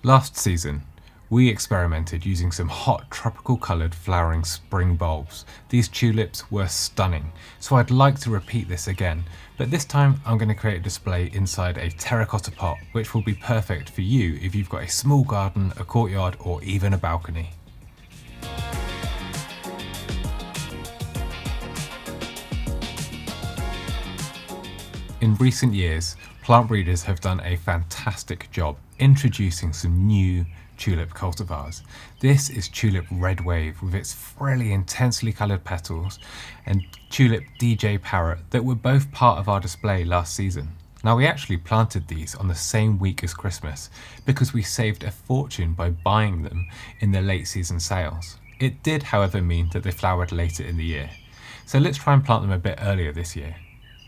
Last season, we experimented using some hot tropical coloured flowering spring bulbs. These tulips were stunning, so I'd like to repeat this again, but this time I'm going to create a display inside a terracotta pot, which will be perfect for you if you've got a small garden, a courtyard, or even a balcony. In recent years, plant breeders have done a fantastic job introducing some new tulip cultivars. This is tulip red wave with its frilly, intensely coloured petals, and tulip DJ parrot that were both part of our display last season. Now, we actually planted these on the same week as Christmas because we saved a fortune by buying them in the late season sales. It did, however, mean that they flowered later in the year. So let's try and plant them a bit earlier this year.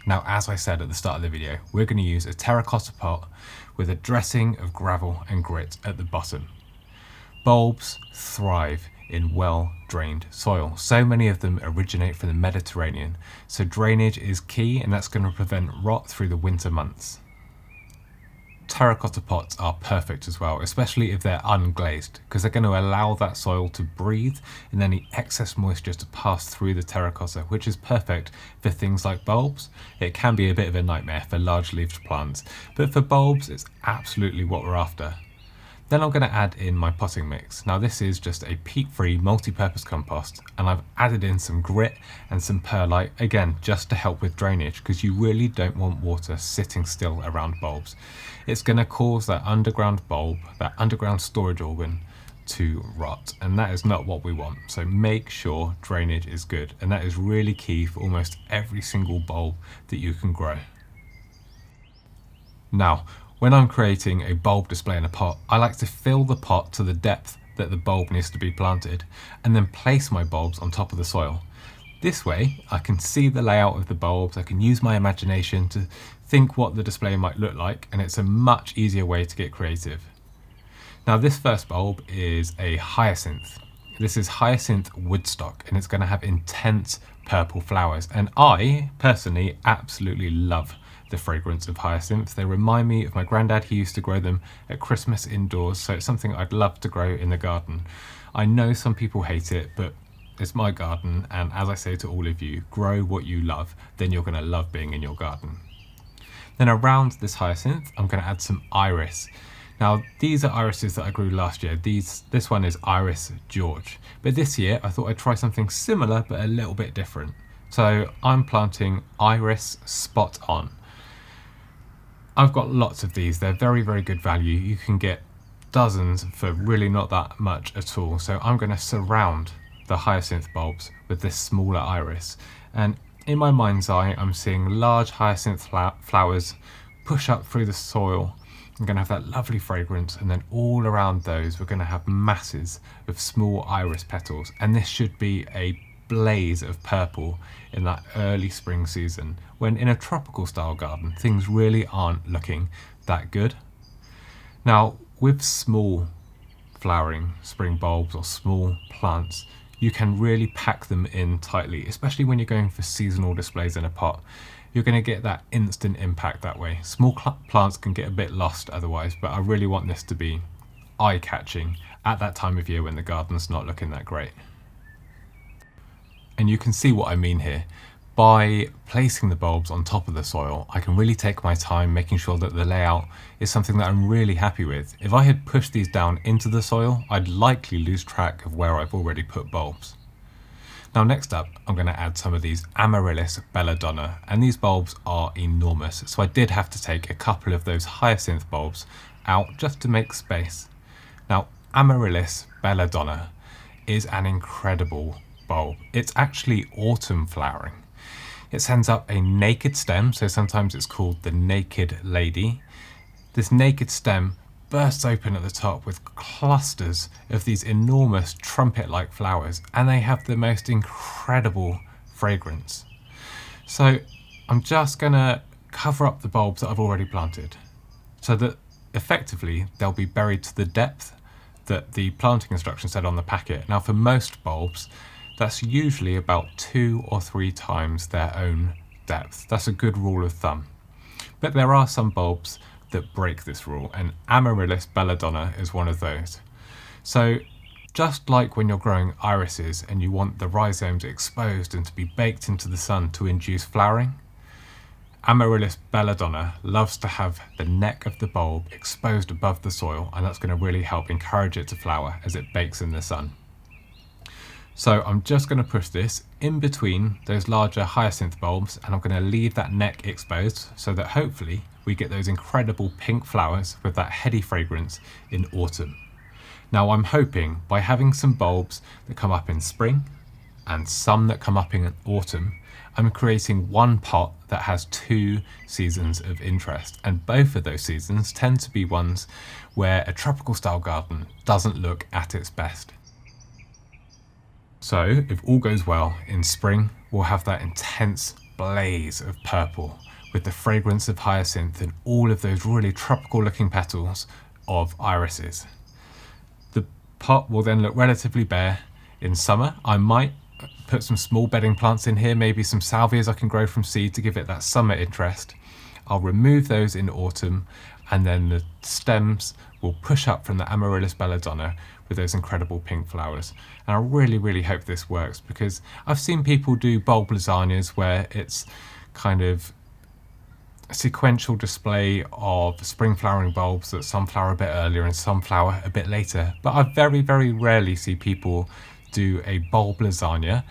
Now, as I said at the start of the video, we're going to use a terracotta pot with a dressing of gravel and grit at the bottom. Bulbs thrive in well-drained soil. So many of them originate from the Mediterranean, so drainage is key, and that's going to prevent rot through the winter months. Terracotta pots are perfect as well, especially if they're unglazed, because they're going to allow that soil to breathe and any excess moisture to pass through the terracotta, which is perfect for things like bulbs. It can be a bit of a nightmare for large-leaved plants, but for bulbs it's absolutely what we're after. Then I'm going to add in my potting mix. Now, this is just a peat-free multi-purpose compost, and I've added in some grit and some perlite, again just to help with drainage, because you really don't want water sitting still around bulbs. It's going to cause that underground bulb, that underground storage organ, to rot, and that is not what we want. So make sure drainage is good, and that is really key for almost every single bulb that you can grow. Now, when I'm creating a bulb display in a pot, I like to fill the pot to the depth that the bulb needs to be planted, and then place my bulbs on top of the soil. This way, I can see the layout of the bulbs, I can use my imagination to think what the display might look like, and it's a much easier way to get creative. Now, this first bulb is a hyacinth. This is hyacinth woodstock, and it's going to have intense purple flowers, and I personally absolutely love the fragrance of hyacinths. They remind me of my granddad. He used to grow them at Christmas indoors, so it's something I'd love to grow in the garden. I know some people hate it, but it's my garden, and as I say to all of you, grow what you love, then you're going to love being in your garden. Then around this hyacinth, I'm going to add some iris. Now, these are irises that I grew last year. This one is Iris George, but this year I thought I'd try something similar but a little bit different. So I'm planting Iris Spot On. I've got lots of these. They're very, very good value. You can get dozens for really not that much at all. So I'm going to surround the hyacinth bulbs with this smaller iris. And in my mind's eye, I'm seeing large hyacinth flowers push up through the soil. I'm going to have that lovely fragrance, and then all around those we're going to have masses of small iris petals, and this should be a blaze of purple in that early spring season, when in a tropical style garden things really aren't looking that good. Now, with small flowering spring bulbs or small plants, you can really pack them in tightly, especially when you're going for seasonal displays in a pot. You're going to get that instant impact that way. Small plants can get a bit lost otherwise, but I really want this to be eye-catching at that time of year when the garden's not looking that great. And you can see what I mean here. By placing the bulbs on top of the soil, I can really take my time making sure that the layout is something that I'm really happy with. If I had pushed these down into the soil, I'd likely lose track of where I've already put bulbs. Now, next up, I'm going to add some of these Amaryllis belladonna, and these bulbs are enormous, so I did have to take a couple of those hyacinth bulbs out just to make space. Now, Amaryllis belladonna is an incredible bulb. It's actually autumn flowering. It sends up a naked stem, so sometimes it's called the naked lady. This naked stem bursts open at the top with clusters of these enormous trumpet-like flowers, and they have the most incredible fragrance. So I'm just gonna cover up the bulbs that I've already planted so that effectively they'll be buried to the depth that the planting instructions said on the packet. Now, for most bulbs, that's usually about 2 or 3 times their own depth. That's a good rule of thumb. But there are some bulbs that break this rule, and Amaryllis belladonna is one of those. So just like when you're growing irises and you want the rhizomes exposed and to be baked into the sun to induce flowering, Amaryllis belladonna loves to have the neck of the bulb exposed above the soil, and that's going to really help encourage it to flower as it bakes in the sun. So I'm just going to push this in between those larger hyacinth bulbs, and I'm going to leave that neck exposed so that hopefully we get those incredible pink flowers with that heady fragrance in autumn. Now I'm hoping by having some bulbs that come up in spring and some that come up in autumn, I'm creating one pot that has 2 seasons of interest, and both of those seasons tend to be ones where a tropical style garden doesn't look at its best. So if all goes well, in spring we'll have that intense blaze of purple with the fragrance of hyacinth and all of those really tropical looking petals of irises. The pot will then look relatively bare. In summer I might put some small bedding plants in here, maybe some salvias I can grow from seed to give it that summer interest. I'll remove those in autumn, and then the stems will push up from the Amaryllis belladonna with those incredible pink flowers. And I really hope this works, because I've seen people do bulb lasagnas where it's kind of a sequential display of spring flowering bulbs that some flower a bit earlier and some flower a bit later. But I very rarely see people do a bulb lasagna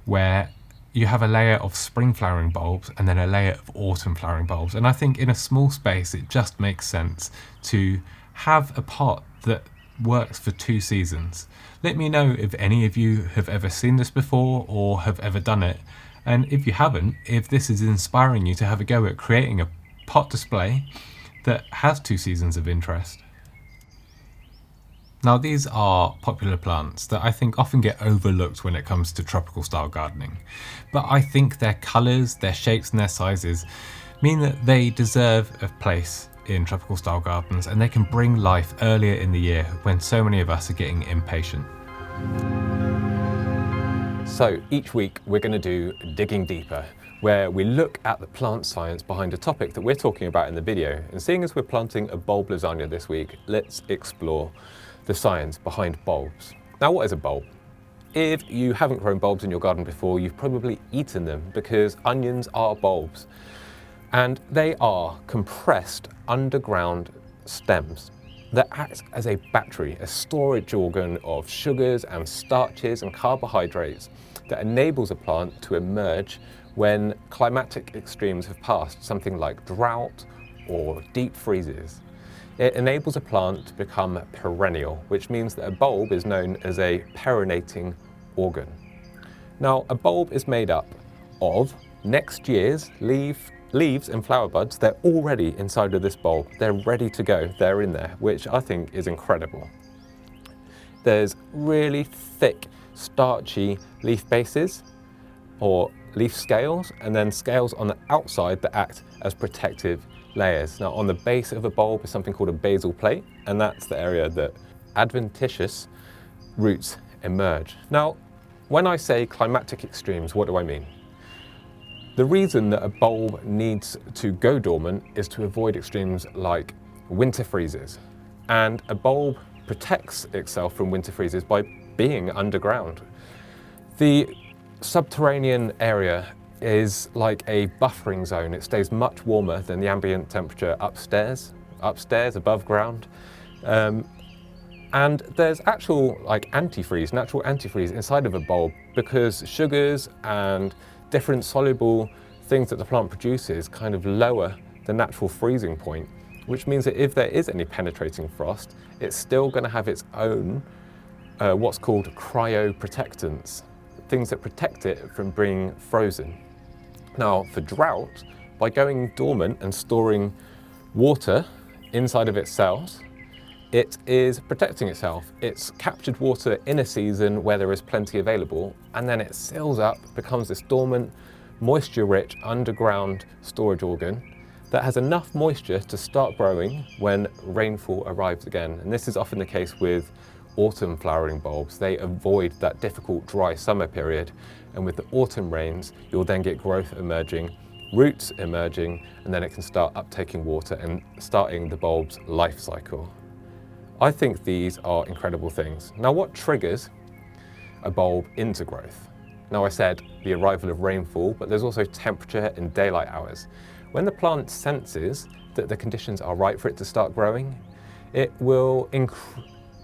where you have a layer of spring flowering bulbs and then a layer of autumn flowering bulbs. And I think in a small space it just makes sense to have a pot that works for 2 seasons. Let me know if any of you have ever seen this before or have ever done it, and if you haven't, if this is inspiring you to have a go at creating a pot display that has 2 seasons of interest. Now these are popular plants that I think often get overlooked when it comes to tropical style gardening, but I think their colours, their shapes and their sizes mean that they deserve a place in tropical style gardens, and they can bring life earlier in the year when so many of us are getting impatient. So each week we're going to do Digging Deeper, where we look at the plant science behind a topic that we're talking about in the video. And seeing as we're planting a bulb lasagna this week, let's explore the science behind bulbs. Now, what is a bulb? If you haven't grown bulbs in your garden before, you've probably eaten them, because onions are bulbs. And they are compressed underground stems that act as a battery, a storage organ of sugars and starches and carbohydrates that enables a plant to emerge when climatic extremes have passed, something like drought or deep freezes. It enables a plant to become perennial, which means that a bulb is known as a perennating organ. Now, a bulb is made up of next year's leaves and flower buds. They're already inside of this bulb. They're ready to go. They're in there, which I think is incredible. There's really thick, starchy leaf bases or leaf scales, and then scales on the outside that act as protective layers. Now, on the base of a bulb is something called a basal plate, and that's the area that adventitious roots emerge. Now, when I say climatic extremes, what do I mean? The reason that a bulb needs to go dormant is to avoid extremes like winter freezes. And a bulb protects itself from winter freezes by being underground. The subterranean area is like a buffering zone. It stays much warmer than the ambient temperature upstairs above ground. And there's actual natural antifreeze inside of a bulb, because sugars and different soluble things that the plant produces kind of lower the natural freezing point, which means that if there is any penetrating frost, it's still going to have its own what's called cryoprotectants, things that protect it from being frozen. Now, for drought, by going dormant and storing water inside of its cells, it is protecting itself. It's captured water in a season where there is plenty available, and then it seals up, becomes this dormant, moisture-rich underground storage organ that has enough moisture to start growing when rainfall arrives again. And this is often the case with autumn flowering bulbs. They avoid that difficult dry summer period, and with the autumn rains, you'll then get growth emerging roots emerging, and then it can start uptaking water and starting the bulb's life cycle. I think these are incredible things. Now, what triggers a bulb into growth? Now, I said the arrival of rainfall, but there's also temperature and daylight hours. When the plant senses that the conditions are right for it to start growing, it will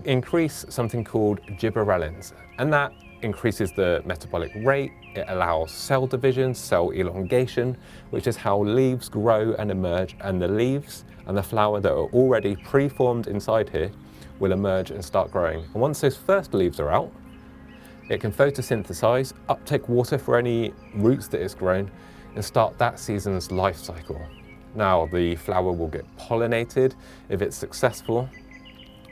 increase something called gibberellins, and that increases the metabolic rate. It allows cell division, cell elongation, which is how leaves grow and emerge, and the leaves and the flower that are already pre-formed inside here will emerge and start growing. And once those first leaves are out, it can photosynthesize, uptake water for any roots that it's grown, and start that season's life cycle. Now, the flower will get pollinated if it's successful.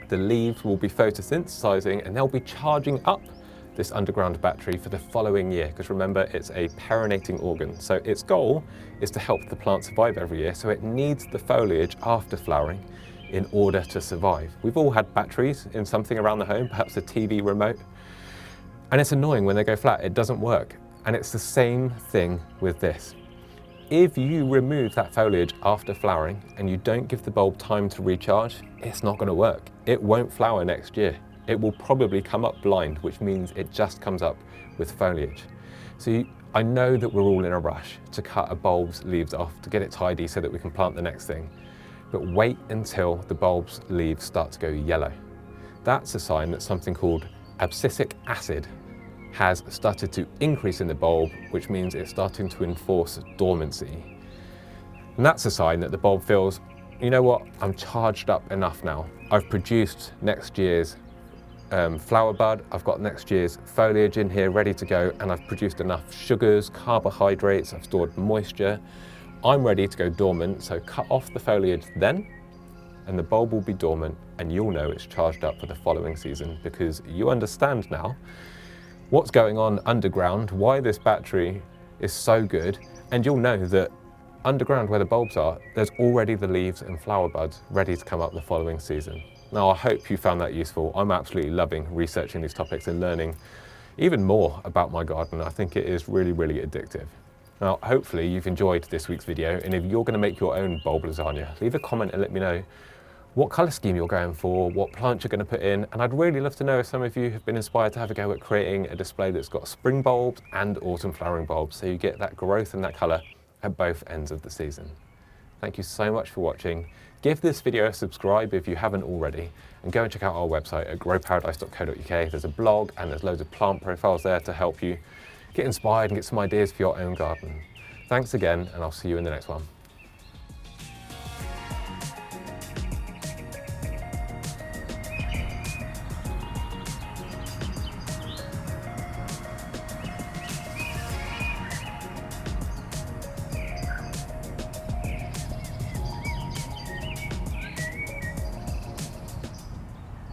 The leaves will be photosynthesizing, and they'll be charging up this underground battery for the following year, because remember, it's a perinating organ. So its goal is to help the plant survive every year, so it needs the foliage after flowering in order to survive. We've all had batteries in something around the home, perhaps a TV remote, and it's annoying when they go flat, it doesn't work. And it's the same thing with this. If you remove that foliage after flowering and you don't give the bulb time to recharge, it's not going to work. It won't flower next year. It will probably come up blind, which means it just comes up with foliage. So I know that we're all in a rush to cut a bulb's leaves off, to get it tidy so that we can plant the next thing. But wait until the bulb's leaves start to go yellow. That's a sign that something called abscisic acid has started to increase in the bulb, which means it's starting to enforce dormancy. And that's a sign that the bulb feels, you know what, I'm charged up enough now. I've produced next year's flower bud, I've got next year's foliage in here ready to go, and I've produced enough sugars, carbohydrates, I've stored moisture. I'm ready to go dormant, so cut off the foliage then, and the bulb will be dormant, and you'll know it's charged up for the following season, because you understand now what's going on underground, why this battery is so good, and you'll know that underground where the bulbs are, there's already the leaves and flower buds ready to come up the following season. Now, I hope you found that useful. I'm absolutely loving researching these topics and learning even more about my garden. I think it is really, really addictive. Now, hopefully you've enjoyed this week's video, and if you're going to make your own bulb lasagna, leave a comment and let me know what colour scheme you're going for, what plants you're going to put in, and I'd really love to know if some of you have been inspired to have a go at creating a display that's got spring bulbs and autumn flowering bulbs, so you get that growth and that colour at both ends of the season. Thank you so much for watching. Give this video a subscribe if you haven't already, and go and check out our website at growparadise.co.uk. There's a blog and there's loads of plant profiles there to help you get inspired and get some ideas for your own garden. Thanks again, and I'll see you in the next one.